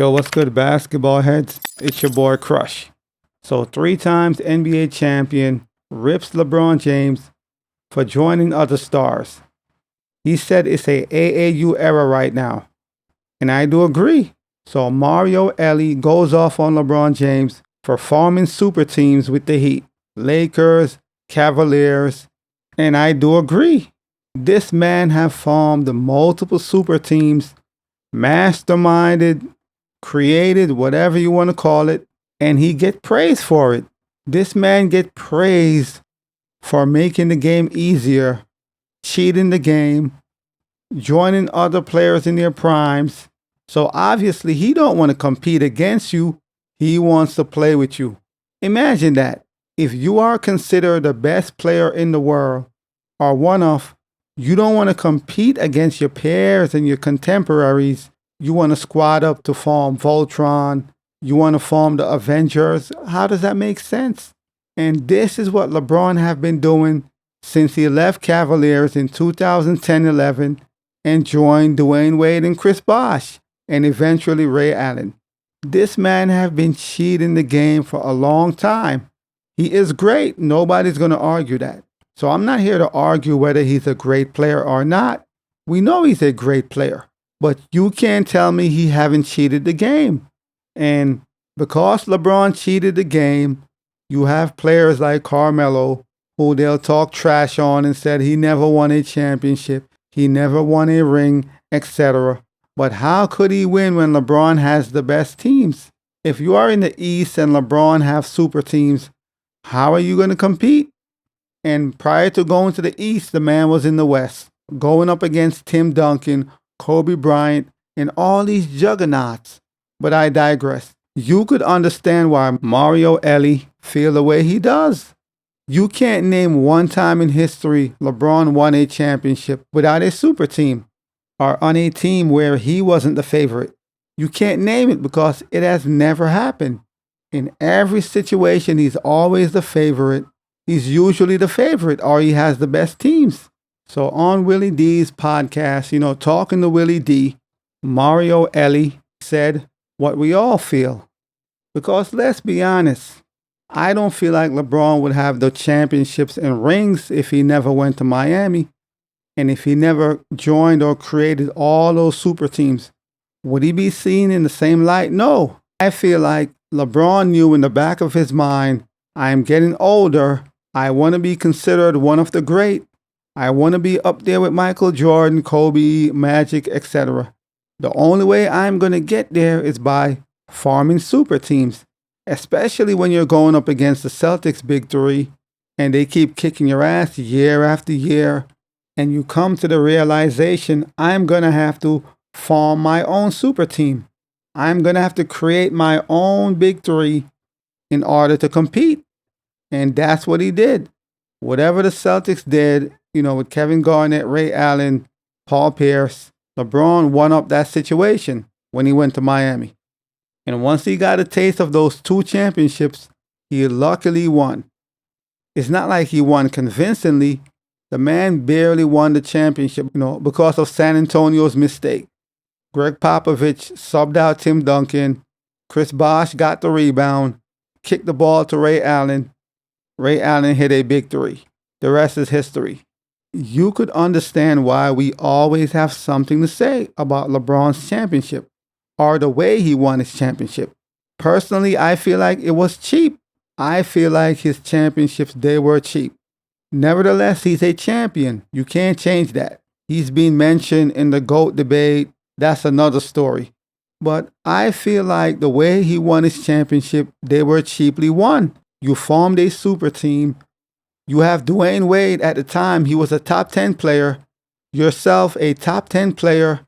Yo, what's good, basketball heads? It's your boy Crush. So, 3 times NBA champion rips LeBron James for joining other stars. He said it's a AAU era right now. And I do agree. So, Mario Elie goes off on LeBron James for forming super teams with the Heat, Lakers, Cavaliers, and I do agree. This man have formed multiple super teams, masterminded, created, whatever you want to call it, and he get praised for it. This man get praised for making the game easier, cheating the game, joining other players in their primes. So obviously he don't want to compete against you. He wants to play with you. Imagine that. If you are considered the best player in the world, or one of, you don't want to compete against your peers and your contemporaries. You want to squad up to form Voltron. You want to form the Avengers. How does that make sense? And this is what LeBron have been doing since he left Cavaliers in 2010-11 and joined Dwayne Wade and Chris Bosh and eventually Ray Allen. This man have been cheating the game for a long time. He is great. Nobody's going to argue that. So I'm not here to argue whether he's a great player or not. We know he's a great player. But you can't tell me he haven't cheated the game. And because LeBron cheated the game, you have players like Carmelo who they'll talk trash on and said he never won a championship, he never won a ring, etc. But how could he win when LeBron has the best teams? If you are in the East and LeBron have super teams, how are you going to compete? And prior to going to the East, the man was in the West, going up against Tim Duncan, Kobe Bryant, and all these juggernauts. But I digress. You could understand why Mario Elie feel the way he does. You can't name one time in history LeBron won a championship without a super team or on a team where he wasn't the favorite. You can't name it because it has never happened. In every situation, he's always the favorite. He's usually the favorite or he has the best teams. So on Willie D's podcast, talking to Willie D, Mario Elie said what we all feel. Because let's be honest, I don't feel like LeBron would have the championships and rings if he never went to Miami. And if he never joined or created all those super teams. Would he be seen in the same light? No. I feel like LeBron knew in the back of his mind, I am getting older. I want to be considered one of the great. I want to be up there with Michael Jordan, Kobe, Magic, etc. The only way I'm going to get there is by forming super teams, especially when you're going up against the Celtics big three and they keep kicking your ass year after year. And you come to the realization, I'm going to have to form my own super team. I'm going to have to create my own big three in order to compete. And that's what he did. Whatever the Celtics did, with Kevin Garnett, Ray Allen, Paul Pierce, LeBron won up that situation when he went to Miami. And once he got a taste of those 2 championships, he luckily won. It's not like he won convincingly. The man barely won the championship, because of San Antonio's mistake. Greg Popovich subbed out Tim Duncan. Chris Bosh got the rebound, kicked the ball to Ray Allen. Ray Allen hit a big 3. The rest is history. You could understand why we always have something to say about LeBron's championship or the way he won his championship. Personally, I feel like it was cheap. I feel like his championships, they were cheap. Nevertheless, he's a champion. You can't change that. He's been mentioned in the GOAT debate. That's another story. But I feel like the way he won his championship, they were cheaply won. You formed a super team. You have Dwayne Wade at the time. He was a top 10 player. Yourself, a top 10 player.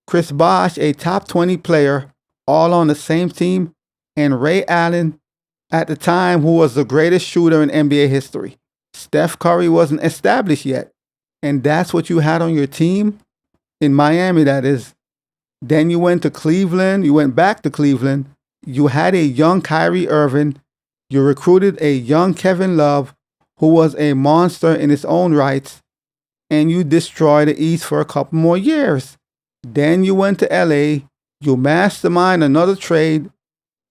Chris Bosh, a top 20 player, all on the same team. And Ray Allen, at the time, who was the greatest shooter in NBA history. Steph Curry wasn't established yet. And that's what you had on your team in Miami, that is. Then you went to Cleveland. You went back to Cleveland. You had a young Kyrie Irving. You recruited a young Kevin Love, who was a monster in his own rights, and you destroyed the East for a couple more years. Then you went to LA. You mastermind another trade,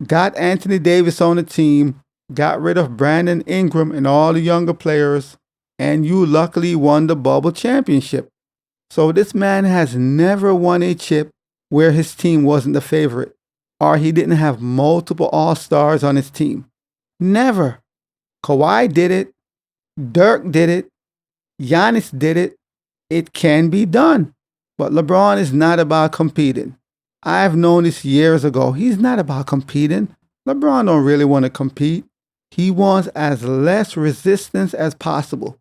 got Anthony Davis on the team, got rid of Brandon Ingram and all the younger players, and you luckily won the bubble championship. So this man has never won a chip where his team wasn't the favorite, or he didn't have multiple All-Stars on his team. Never. Kawhi did it. Dirk did it. Giannis did it. It can be done. But LeBron is not about competing. I've known this years ago. He's not about competing. LeBron don't really want to compete. He wants as less resistance as possible.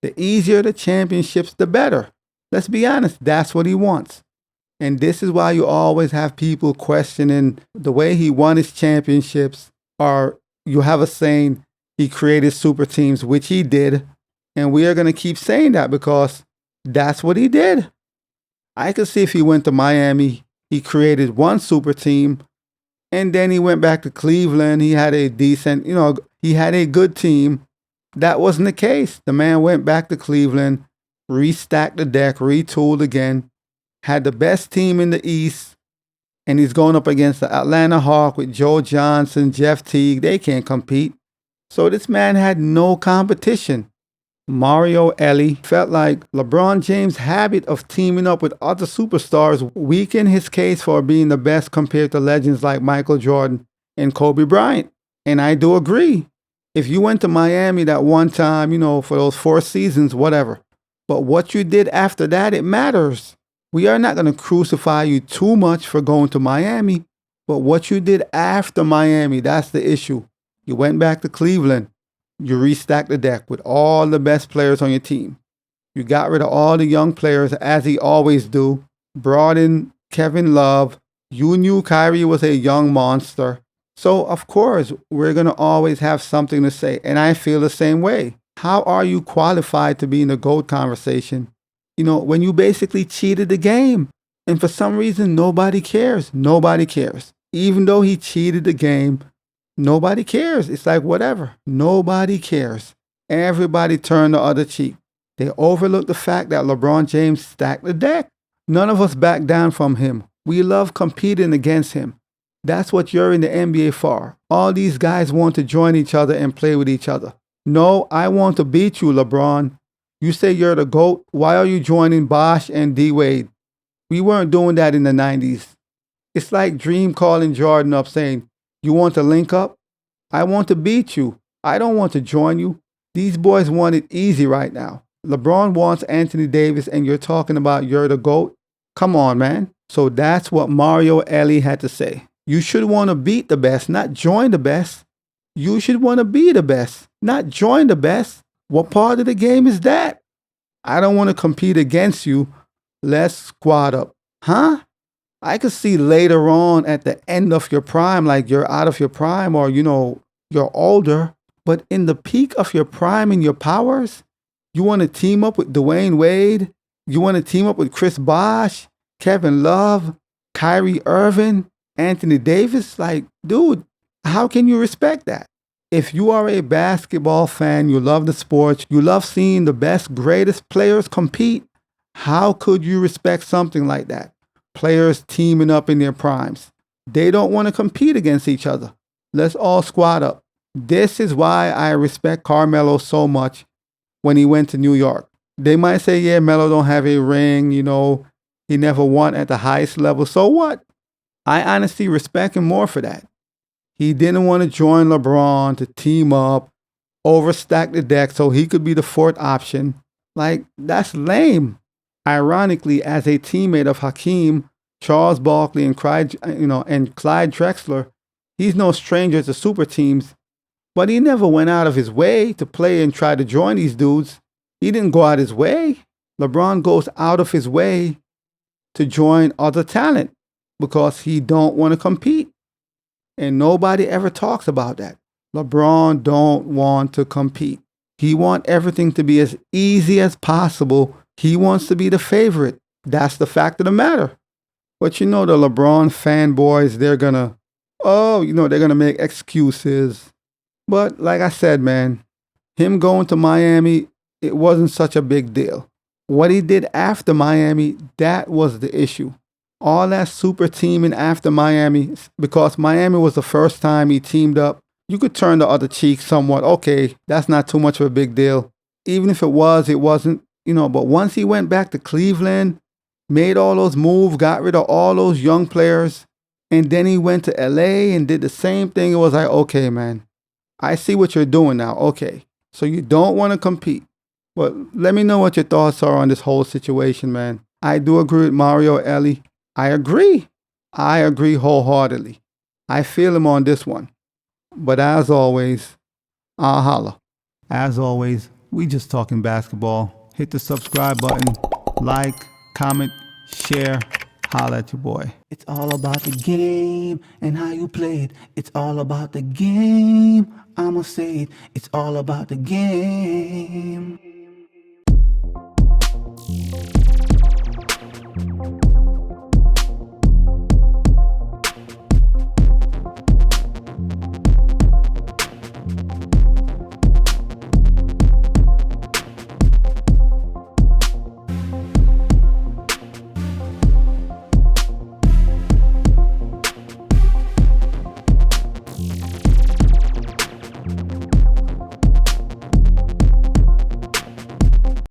The easier the championships, the better. Let's be honest, that's what he wants. And this is why you always have people questioning the way he won his championships, or you have a saying, he created super teams, which he did. And we are going to keep saying that because that's what he did. I could see if he went to Miami, he created one super team, and then he went back to Cleveland. He had a decent, he had a good team. That wasn't the case. The man went back to Cleveland, restacked the deck, retooled again, had the best team in the East, and he's going up against the Atlanta Hawks with Joe Johnson, Jeff Teague. They can't compete. So this man had no competition. Mario Elie felt like LeBron James' habit of teaming up with other superstars weakened his case for being the best compared to legends like Michael Jordan and Kobe Bryant. And I do agree. If you went to Miami that one time, for those 4 seasons, whatever. But what you did after that, it matters. We are not going to crucify you too much for going to Miami. But what you did after Miami, that's the issue. You went back to Cleveland. You restacked the deck with all the best players on your team. You got rid of all the young players, as he always do. Brought in Kevin Love. You knew Kyrie was a young monster. So, of course, we're going to always have something to say. And I feel the same way. How are you qualified to be in the GOAT conversation? When you basically cheated the game. And for some reason, nobody cares. Nobody cares. Even though he cheated the game, nobody cares. It's like whatever. Nobody cares. Everybody turned the other cheek. They overlook the fact that LeBron James stacked the deck. None of us back down from him. We love competing against him. That's what you're in the NBA for. All these guys want to join each other and play with each other. No, I want to beat you, LeBron. You say you're the GOAT. Why are you joining Bosh and D-Wade? We weren't doing that in the 90s. It's like Dream calling Jordan up saying, you want to link up? I want to beat you. I don't want to join you. These boys want it easy right now. LeBron wants Anthony Davis and you're talking about you're the GOAT? Come on, man. So that's what Mario Elie had to say. You should want to beat the best, not join the best. You should want to be the best, not join the best. What part of the game is that? I don't want to compete against you. Let's squad up. Huh? I could see later on at the end of your prime, like you're out of your prime or, you're older. But in the peak of your prime and your powers, you want to team up with Dwayne Wade. You want to team up with Chris Bosh, Kevin Love, Kyrie Irving, Anthony Davis. Like, dude, how can you respect that? If you are a basketball fan, you love the sport, you love seeing the best, greatest players compete, how could you respect something like that? Players teaming up in their primes. They don't want to compete against each other. Let's all squad up. This is why I respect Carmelo so much when he went to New York. They might say, yeah, Melo don't have a ring, he never won at the highest level. So what? I honestly respect him more for that. He didn't want to join LeBron to team up, overstack the deck so he could be the 4th option. Like, that's lame. Ironically, as a teammate of Hakeem, Charles Barkley, and Clyde Drexler, he's no stranger to super teams, but he never went out of his way to play and try to join these dudes. He didn't go out his way. LeBron goes out of his way to join other talent because he don't want to compete. And nobody ever talks about that. LeBron don't want to compete. He wants everything to be as easy as possible. He wants to be the favorite. That's the fact of the matter. But the LeBron fanboys, they're going to make excuses. But like I said, man, him going to Miami, it wasn't such a big deal. What he did after Miami, that was the issue. All that super teaming after Miami, because Miami was the first time he teamed up. You could turn the other cheek somewhat. Okay, that's not too much of a big deal. Even if it was, it wasn't, but once he went back to Cleveland, made all those moves, got rid of all those young players, and then he went to LA and did the same thing. It was like, okay, man, I see what you're doing now. Okay, so you don't want to compete. But let me know what your thoughts are on this whole situation, man. I do agree with Mario Elie. I agree. I agree wholeheartedly. I feel him on this one. But as always, I'll holla. As always, we just talking basketball. Hit the subscribe button, like, comment, share. Holla at your boy. It's all about the game and how you play it. It's all about the game. I'ma say it. It's all about the game.